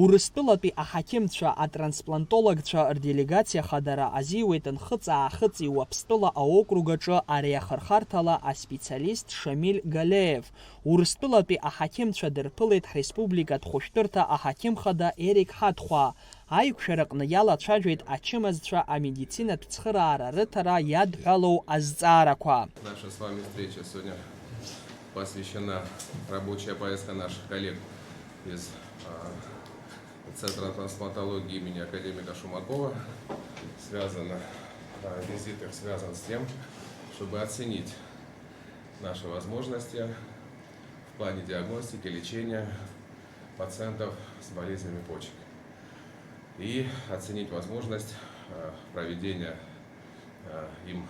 Урыстәылатәи аҳақьымцәа, атрансплантологцәа рделегациа хадара азиуеит Нхыҵ-Аахыҵи Уаԥстәыла аокруг аҿы ари ахырхарҭала аспециалист Шамиль Галеев. Урыстәылатәи аҳақьымцәа дырԥылеит ҳреспубликатә хәышәтәырҭа аҳақьымхада Ерик Ҳаҭхәа. Аиқәшәараҟны иалацәажәеит ачымазцәа амедицинатә цхыраара рыҭара иадҳәалоу азҵаарақәа. Наша с вами встреча сегодня посвящена рабочая поездка наших коллег из Центра трансплантологии имени академика Шумакова. Визит их связан с тем, чтобы оценить наши возможности в плане диагностики, лечения пациентов с болезнями почек. И оценить возможность проведения им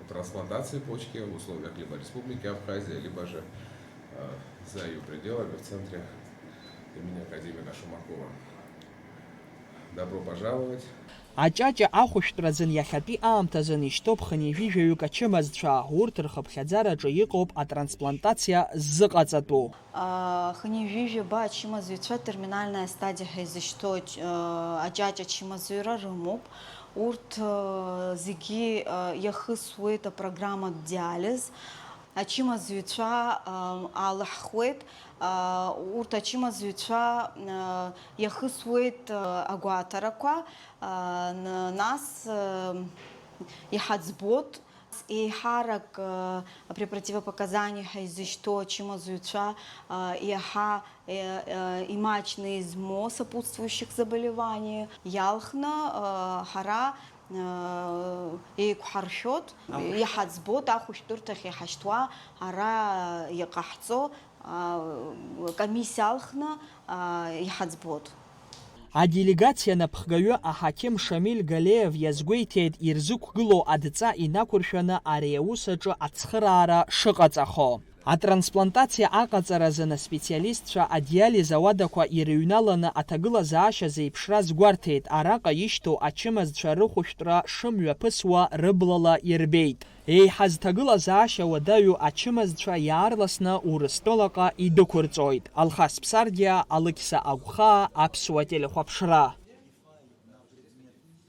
трансплантации почки в условиях либо Республики Абхазия, либо же за ее пределами в центре имени академика Шумакова. Добро пожаловать! Аҷаҷа ахәышәтәразын иахьатәи аамҭазын ишьҭоуп хынҩажәижәаҩык ачымазцәа. Урҭ рхыԥхьаӡараҿы иҟоуп атрансплантациа ззыҟаҵатәу. Хынҩажәижәаба ачымазаҩцәа терминальная стадиа ҳәа изышьҭоу аҷаҷ ачымазаҩра рымоуп. Урҭ зегьы иахысуеит апрограмматә диализ. Ачымазаҩцәа алаҳхуеит. Урҭ ачымазаҩцәа иахысуеит агәаҭарақәа. Нас иҳаӡбот. Еиҳарак при противопоказаниях изышьҭоу ачымазаҩцәа иаҳа имаҷны измо сопутствующих заболеваний иалхны ҳара еиқәҳаршәот, иҳаӡбот ахәышәтәырҭахь иҳашьҭуа ара иҟаҳҵо комиссиа алхны иҳаӡбот. Аделегациа напхгаҩы аҳақьым Шамиль Галеев иазгәеиҭеит ирзықәгылоу адҵа инақәыршәаны ари аус аҿы ацхыраара шыҟаҵахо. Атрансплантациа аҟаҵаразын аспециалистцәа адиализ ауадақәа ирыҩналаны аҭагылазаашьа зеиԥшра згәарҭеит. Араҟа ишьҭоу ачымазцәа рыхәышәтәра шымҩаԥысуа рыблала ирбеит. Еиҳа зҭагылазаашьа уадаҩу ачымазцәа иаарласны Урыстәылаҟа идәықәырҵоит. Алхас Ԥсардиа, Алықьса Агәхаа, Аԥсуа телехәаԥшра.